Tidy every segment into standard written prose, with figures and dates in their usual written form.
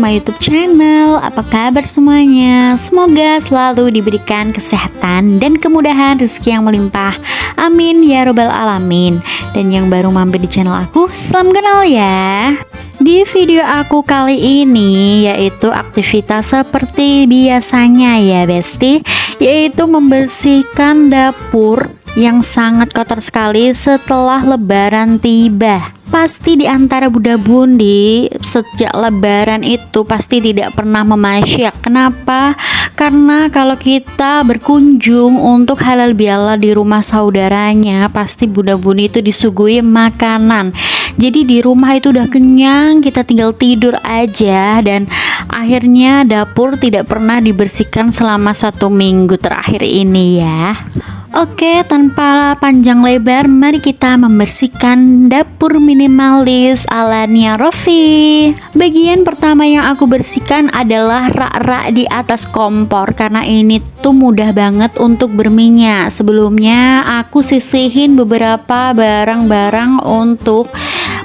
my YouTube channel. Apa kabar semuanya? Semoga selalu diberikan kesehatan dan kemudahan rezeki yang melimpah. Amin ya robbal alamin. Dan yang baru mampir di channel aku, salam kenal ya. Di video aku kali ini yaitu aktivitas seperti biasanya ya Besti, yaitu membersihkan dapur yang sangat kotor sekali setelah lebaran tiba. Pasti di antara Bunda Bundi sejak lebaran itu pasti tidak pernah memasyak. Kenapa? Karena kalau kita berkunjung untuk halal bihalal di rumah saudaranya, pasti Bunda Bundi itu disuguhi makanan. Jadi di rumah itu udah kenyang, kita tinggal tidur aja, dan akhirnya dapur tidak pernah dibersihkan selama 1 minggu terakhir ini ya. Oke, tanpa panjang lebar, mari kita membersihkan dapur minimalis ala Nia Rofi. Bagian pertama yang aku bersihkan adalah rak-rak di atas kompor, karena ini tuh mudah banget untuk berminyak. Sebelumnya aku sisihin beberapa barang-barang untuk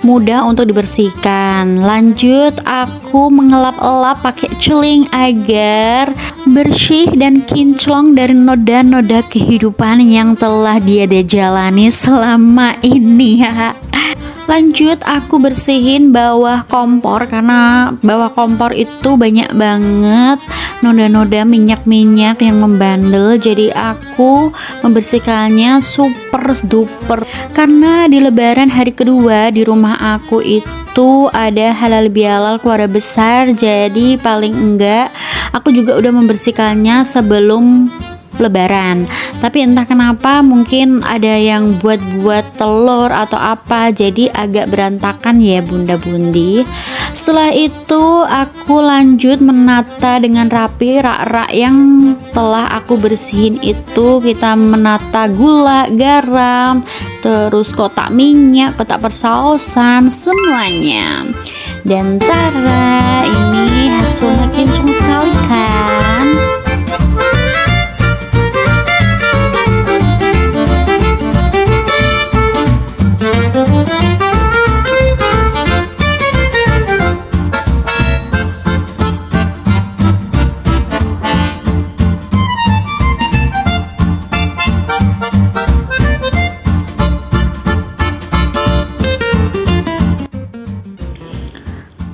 mudah untuk dibersihkan. Lanjut, aku mengelap-elap pakai celing agar bersih dan kinclong dari noda-noda kehidupan yang telah dia jalani selama ini ya. Lanjut, aku bersihin bawah kompor, karena bawah kompor itu banyak banget noda-noda minyak-minyak yang membandel. Jadi aku membersihkannya super duper, karena di lebaran hari kedua di rumah aku itu ada halal bihalal keluarga besar. Jadi paling enggak aku juga udah membersihkannya sebelum lebaran. Tapi entah kenapa mungkin ada yang buat telur atau apa, jadi agak berantakan ya Bunda Bundi. Setelah itu aku lanjut menata dengan rapi rak-rak yang telah aku bersihin itu. Kita menata gula, garam, terus kotak minyak, kotak persausan, semuanya. Dan tara, ini hasilnya kinclong sekali kan?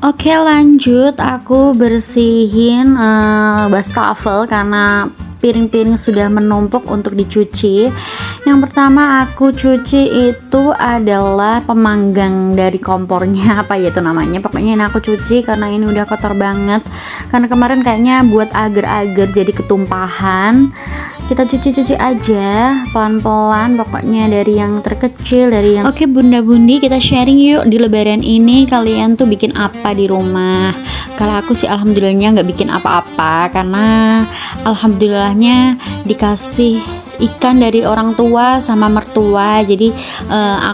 Oke, lanjut aku bersihin wastafel karena piring-piring sudah menumpuk untuk dicuci. Yang pertama aku cuci itu adalah pemanggang dari kompornya, apa ya itu namanya, pokoknya ini aku cuci karena ini udah kotor banget, karena kemarin kayaknya buat agar-agar jadi ketumpahan. Kita cuci-cuci aja pelan-pelan, pokoknya dari yang terkecil, dari yang Oke Bunda Bundi, kita sharing yuk, di lebaran ini kalian tuh bikin apa di rumah. Kalau aku sih alhamdulillahnya nggak bikin apa-apa, karena alhamdulillahnya dikasih ikan dari orang tua sama mertua, jadi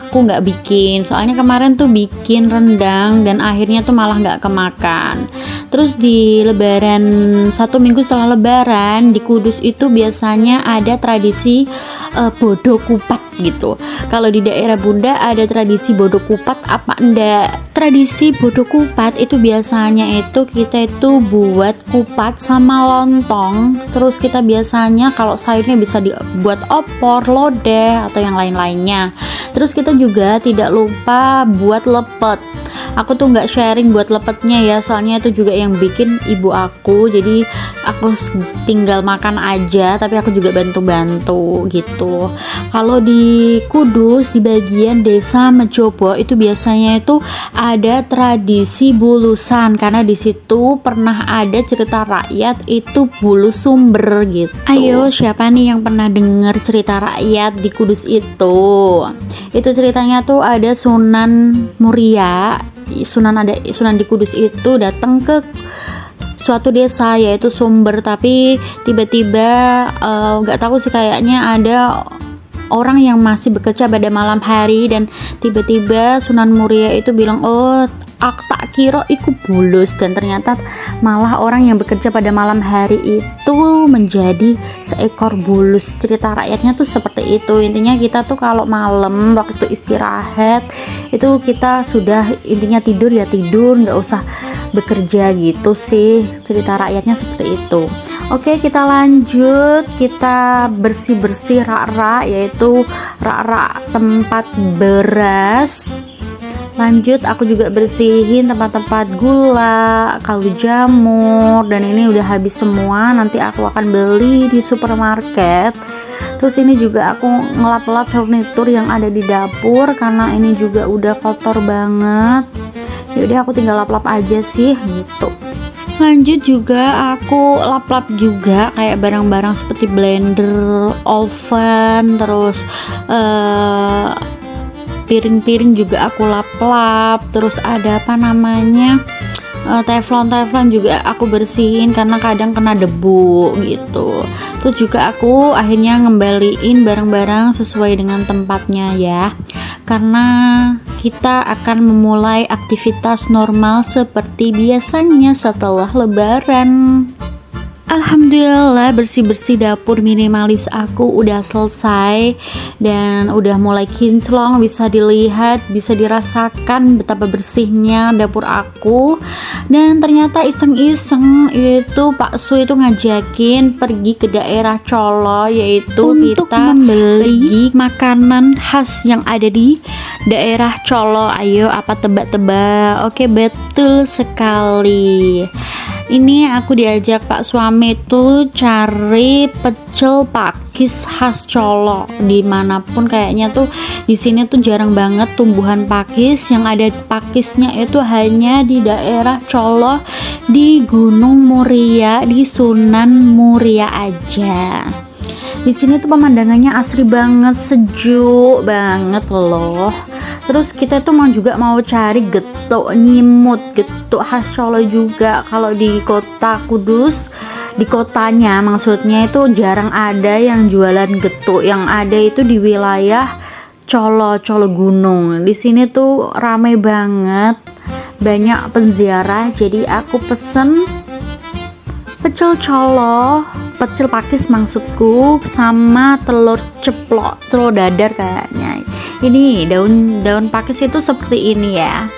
aku nggak bikin. Soalnya kemarin tuh bikin rendang dan akhirnya tuh malah nggak kemakan. Terus di lebaran, 1 minggu setelah lebaran di Kudus itu biasanya ada tradisi bodo kupat gitu. Kalau di daerah Bunda ada tradisi bodo kupat apa enggak? Tradisi bodo kupat itu biasanya itu kita itu buat kupat sama lontong. Terus kita biasanya kalau sayurnya bisa dibuat opor, lodeh atau yang lain-lainnya. Terus kita juga tidak lupa buat lepet. Aku tuh nggak sharing buat lepetnya ya, soalnya itu juga yang bikin ibu aku, jadi aku tinggal makan aja, tapi aku juga bantu-bantu gitu. Kalau di Kudus di bagian desa Mejobo itu biasanya itu ada tradisi bulusan, karena di situ pernah ada cerita rakyat itu bulu sumber gitu. Ayo, siapa nih yang pernah dengar cerita rakyat di Kudus itu? Itu ceritanya tuh ada Sunan Muria, Sunan di Kudus itu datang ke suatu desa yaitu Sumber, tapi tiba-tiba nggak tahu sih, kayaknya ada orang yang masih bekerja pada malam hari, dan tiba-tiba Sunan Muria itu bilang, oh aku tak kira iku bulus, dan ternyata malah orang yang bekerja pada malam hari itu menjadi seekor bulus. Cerita rakyatnya tuh seperti itu. Intinya kita tuh kalau malam waktu istirahat itu kita sudah intinya tidur ya tidur, nggak usah bekerja gitu sih, cerita rakyatnya seperti itu. Oke, kita lanjut, kita bersih-bersih rak-rak, yaitu rak-rak tempat beras. Lanjut aku juga bersihin tempat-tempat gula, kaldu jamur, dan ini udah habis semua, nanti aku akan beli di supermarket. Terus ini juga aku ngelap-lap furnitur yang ada di dapur karena ini juga udah kotor banget. Yaudah aku tinggal lap-lap aja sih gitu. Lanjut juga aku lap-lap juga kayak barang-barang seperti blender, oven, terus piring-piring juga aku lap-lap. Terus ada apa namanya, teflon juga aku bersihin karena kadang kena debu gitu. Terus juga aku akhirnya ngembaliin barang-barang sesuai dengan tempatnya ya, karena kita akan memulai aktivitas normal seperti biasanya setelah lebaran. Alhamdulillah, bersih-bersih dapur minimalis aku udah selesai dan udah mulai kinclong, bisa dilihat, bisa dirasakan betapa bersihnya dapur aku. Dan ternyata iseng-iseng itu Pak Su itu ngajakin pergi ke daerah Colo, yaitu untuk kita membeli makanan khas yang ada di daerah Colo. Ayo, apa tebak-tebak? Oke, betul sekali. Ini aku diajak Pak suami itu cari pecel pakis khas Colo. Dimanapun kayaknya tuh di sini tuh jarang banget tumbuhan pakis, yang ada pakisnya itu hanya di daerah Colo, di Gunung Muria, di Sunan Muria aja. Di sini tuh pemandangannya asri banget, sejuk banget loh. Terus kita tuh mau cari getuk nyimut, getuk khas Solo juga. Kalau di kota Kudus, di kotanya maksudnya itu jarang ada yang jualan getuk. Yang ada itu di wilayah Colo Gunung. Di sini tuh ramai banget, banyak penziarah. Jadi aku pesen pecel Colo, pecel pakis maksudku, sama telur ceplok, telur dadar kayaknya. Ini daun pakis itu seperti ini ya.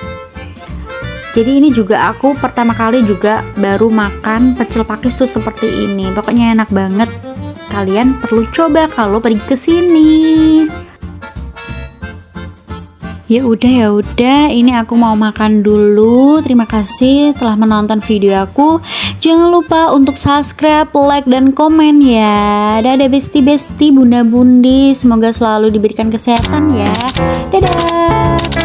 Jadi ini juga aku pertama kali juga baru makan pecel pakis tuh seperti ini. Pokoknya enak banget. Kalian perlu coba kalau pergi ke sini. Ya udah, ini aku mau makan dulu. Terima kasih telah menonton video aku. Jangan lupa untuk subscribe, like, dan komen ya. Dadah besti-besti, bunda-bundi, semoga selalu diberikan kesehatan ya. Dadah.